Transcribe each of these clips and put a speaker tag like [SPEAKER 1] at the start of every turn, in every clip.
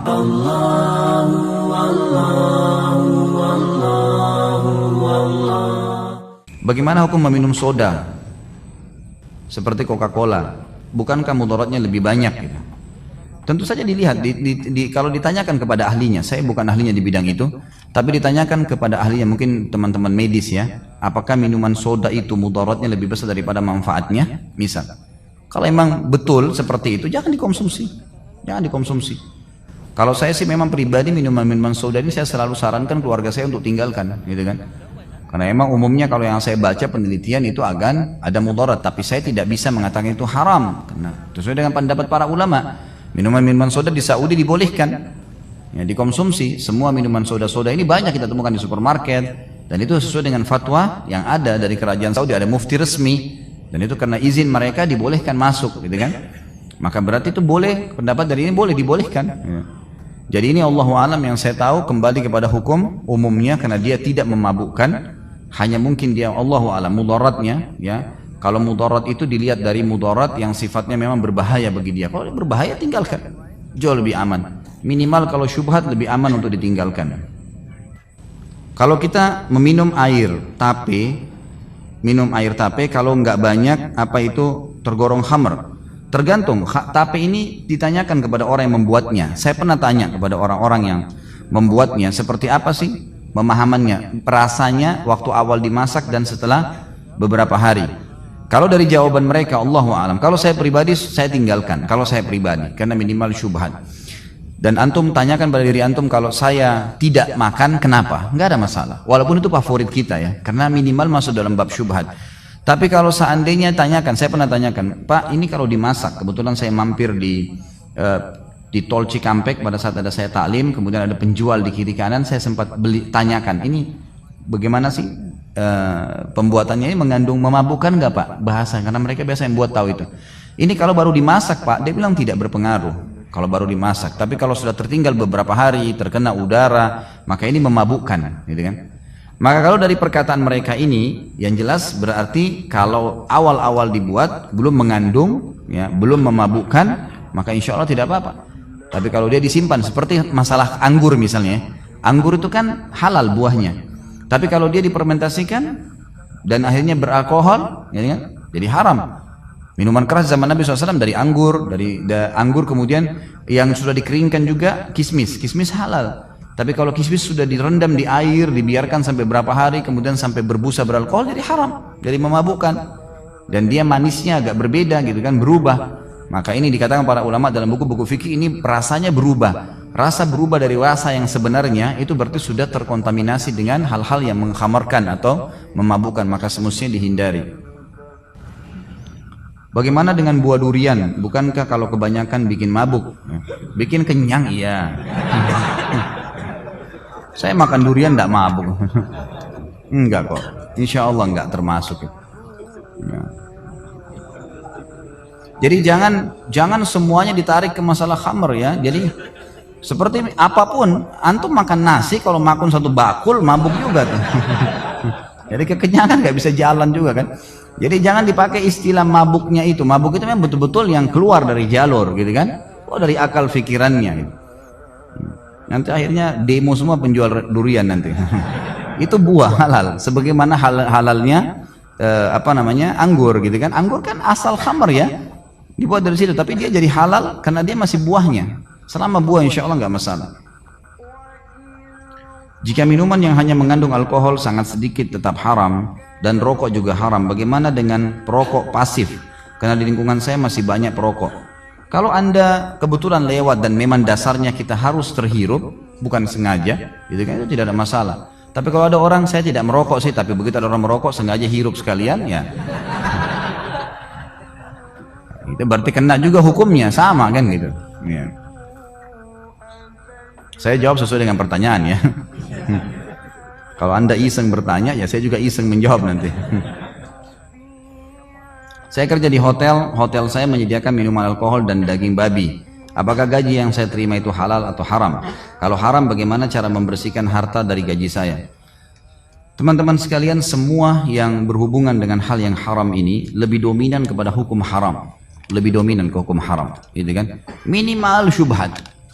[SPEAKER 1] haram. Bagaimana hukum meminum soda seperti Coca-Cola? Bukankah mudaratnya lebih banyak gitu? Tentu saja dilihat, kalau ditanyakan kepada ahlinya, saya bukan ahlinya di bidang itu, tapi ditanyakan kepada ahlinya, mungkin teman-teman medis ya, apakah minuman soda itu mudaratnya lebih besar daripada manfaatnya? Misal, kalau emang betul seperti itu, jangan dikonsumsi, jangan dikonsumsi. Kalau saya sih memang pribadi minuman-minuman soda ini saya selalu sarankan keluarga saya untuk tinggalkan, gitu kan? Karena emang umumnya kalau yang saya baca penelitian itu akan ada mudarat, tapi saya tidak bisa mengatakan itu haram, karena sesuai dengan pendapat para ulama. Minuman-minuman soda di Saudi dibolehkan, ya, dikonsumsi. Semua minuman soda-soda ini banyak kita temukan di supermarket, dan itu sesuai dengan fatwa yang ada dari kerajaan Saudi, ada mufti resmi, dan itu karena izin mereka dibolehkan masuk, gitu kan? Maka berarti itu boleh, pendapat dari ini boleh dibolehkan. Ya. Jadi ini Allahu a'lam yang saya tahu, kembali kepada hukum umumnya karena dia tidak memabukkan, hanya mungkin dia Allahu a'lam mudaratnya, ya. Kalau mudarat itu dilihat dari mudarat yang sifatnya memang berbahaya bagi dia. Kalau berbahaya tinggalkan, jauh lebih aman. Minimal kalau syubhat lebih aman untuk ditinggalkan. Kalau kita meminum air tape, kalau nggak banyak, apa itu tergolong khamr? Tergantung. Tape ini ditanyakan kepada orang yang membuatnya. Saya pernah tanya kepada orang-orang yang membuatnya, seperti apa sih pemahamannya, rasanya waktu awal dimasak dan setelah beberapa hari. Kalau dari jawaban mereka, Allahu a'lam. Kalau saya pribadi, saya tinggalkan. Kalau saya pribadi, karena minimal syubhat. Dan antum tanyakan pada diri antum, kalau saya tidak makan, kenapa? Nggak ada masalah. Walaupun itu favorit kita ya, karena minimal masuk dalam bab syubhat. Tapi kalau seandainya tanyakan, saya pernah tanyakan, Pak, ini kalau dimasak, kebetulan saya mampir di Tol Cikampek pada saat ada saya taklim, kemudian ada penjual di kiri kanan, saya sempat tanyakan, ini bagaimana sih? Pembuatannya ini mengandung memabukkan nggak Pak? Bahasa, karena mereka biasa yang buat tahu itu. Ini kalau baru dimasak Pak, dia bilang tidak berpengaruh kalau baru dimasak. Tapi kalau sudah tertinggal beberapa hari, terkena udara, maka ini memabukkan, gitu kan? Maka kalau dari perkataan mereka ini, yang jelas berarti kalau awal-awal dibuat belum mengandung, ya, belum memabukkan, maka insya Allah tidak apa-apa. Tapi kalau dia disimpan seperti masalah anggur misalnya, anggur itu kan halal buahnya. Tapi kalau dia difermentasikan dan akhirnya beralkohol, ya kan? Jadi haram. Minuman keras zaman Nabi SAW dari anggur, anggur kemudian yang sudah dikeringkan juga kismis halal. Tapi kalau kismis sudah direndam di air, dibiarkan sampai berapa hari, kemudian sampai berbusa beralkohol, jadi haram, jadi memabukkan. Dan dia manisnya agak berbeda, gitu kan, berubah. Maka ini dikatakan para ulama dalam buku-buku fikih, ini rasanya berubah. Rasa berubah dari rasa yang sebenarnya itu berarti sudah terkontaminasi dengan hal-hal yang mengkhamarkan atau memabukkan, maka semestinya dihindari. Bagaimana dengan buah durian? Bukankah kalau kebanyakan bikin mabuk? Bikin kenyang, iya. Saya makan durian tidak mabuk. Enggak kok, insya Allah enggak termasuk. Ya. Jadi jangan semuanya ditarik ke masalah khamr ya. Jadi seperti apapun, antum makan nasi kalau makan satu bakul mabuk juga tuh. Jadi kekenyangan nggak bisa jalan juga kan. Jadi jangan dipakai istilah mabuknya itu. Mabuk itu memang betul-betul yang keluar dari jalur gitu kan. Oh, dari akal pikirannya gitu. Nanti akhirnya demo semua penjual durian nanti. Itu buah halal. Sebagaimana halalnya anggur gitu kan. Anggur kan asal khamr ya. Dibuat dari situ, tapi dia jadi halal karena dia masih buahnya. Selama buah insya Allah nggak masalah. Jika minuman yang hanya mengandung alkohol sangat sedikit tetap haram, dan rokok juga haram, bagaimana dengan perokok pasif? Karena di lingkungan saya masih banyak perokok. Kalau Anda kebetulan lewat dan memang dasarnya kita harus terhirup, bukan sengaja, gitu kan, itu tidak ada masalah. Tapi kalau ada orang, saya tidak merokok sih, tapi begitu ada orang merokok sengaja hirup sekalian, ya itu berarti kena juga hukumnya, sama kan gitu ya. Saya jawab sesuai dengan pertanyaan ya. Kalau Anda iseng bertanya, ya saya juga iseng menjawab nanti. Saya kerja di hotel saya menyediakan minuman alkohol dan daging babi. Apakah gaji yang saya terima itu halal atau haram? Kalau haram, bagaimana cara membersihkan harta dari gaji saya? Teman-teman sekalian, semua yang berhubungan dengan hal yang haram ini lebih dominan kepada hukum haram. Lebih dominan ke hukum haram, gitu kan? Minimal syubhat.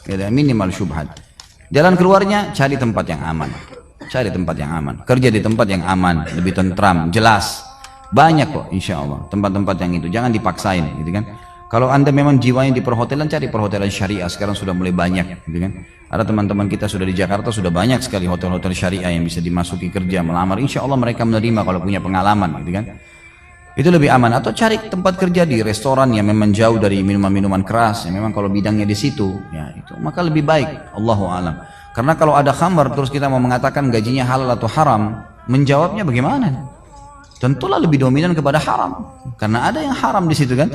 [SPEAKER 1] ya, minimal syubhat. Jalan keluarnya cari tempat yang aman. Cari tempat yang aman. Kerja di tempat yang aman, lebih tentram, jelas. Banyak kok insya Allah tempat-tempat yang itu. Jangan dipaksain gitu kan. Kalau anda memang jiwanya di perhotelan, cari perhotelan syariah. Sekarang sudah mulai banyak gitu kan. Ada teman-teman kita sudah di Jakarta, sudah banyak sekali hotel-hotel syariah yang bisa dimasuki kerja, melamar. Insya Allah mereka menerima kalau punya pengalaman gitu kan. Itu lebih aman. Atau cari tempat kerja di restoran yang memang jauh dari minuman-minuman keras, yang memang kalau bidangnya di situ, ya itu maka lebih baik. Allahu a'lam. Karena kalau ada khamar terus kita mau mengatakan gajinya halal atau haram, menjawabnya bagaimana? Tentulah lebih dominan kepada haram, karena ada yang haram di situ kan.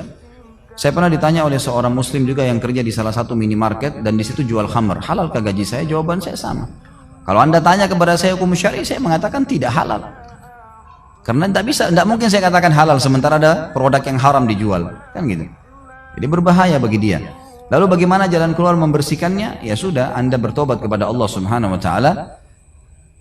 [SPEAKER 1] Saya pernah ditanya oleh seorang muslim juga yang kerja di salah satu minimarket dan di situ jual khamar, halalkah gaji saya? Jawaban saya sama. Kalau anda tanya kepada saya hukum syar'i, saya mengatakan tidak halal. Karena tidak mungkin saya katakan halal sementara ada produk yang haram dijual, kan gitu. Jadi berbahaya bagi dia. Lalu bagaimana jalan keluar membersihkannya? Ya sudah, anda bertobat kepada Allah Subhanahu Wa Taala.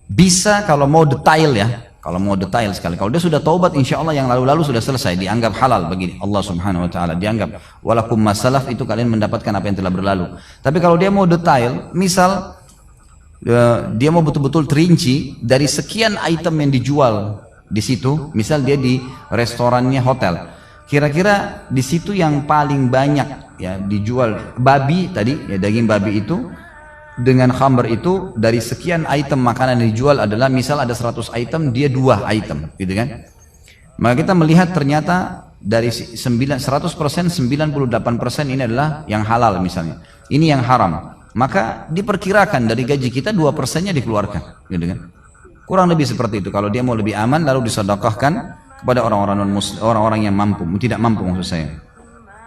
[SPEAKER 1] Bisa kalau mau detail ya, kalau mau detail sekali. Kalau dia sudah taubat, insya Allah yang lalu-lalu sudah selesai, dianggap halal bagi Allah Subhanahu Wa Taala. Dianggap walakum masalaf, itu kalian mendapatkan apa yang telah berlalu. Tapi kalau dia mau detail, misal dia mau betul-betul terinci dari sekian item yang dijual di situ, misal dia di restorannya hotel, kira-kira di situ yang paling banyak ya dijual babi tadi, ya daging babi itu dengan khamr itu, dari sekian item makanan yang dijual adalah misal ada 100 item, dia 2 item gitu kan. Maka kita melihat ternyata dari 100%, 98% ini adalah yang halal misalnya, ini yang haram, maka diperkirakan dari gaji kita 2%-nya dikeluarkan gitu kan. Kurang lebih seperti itu. Kalau dia mau lebih aman, lalu disedekahkan kepada orang-orang yang mampu, tidak mampu maksud saya.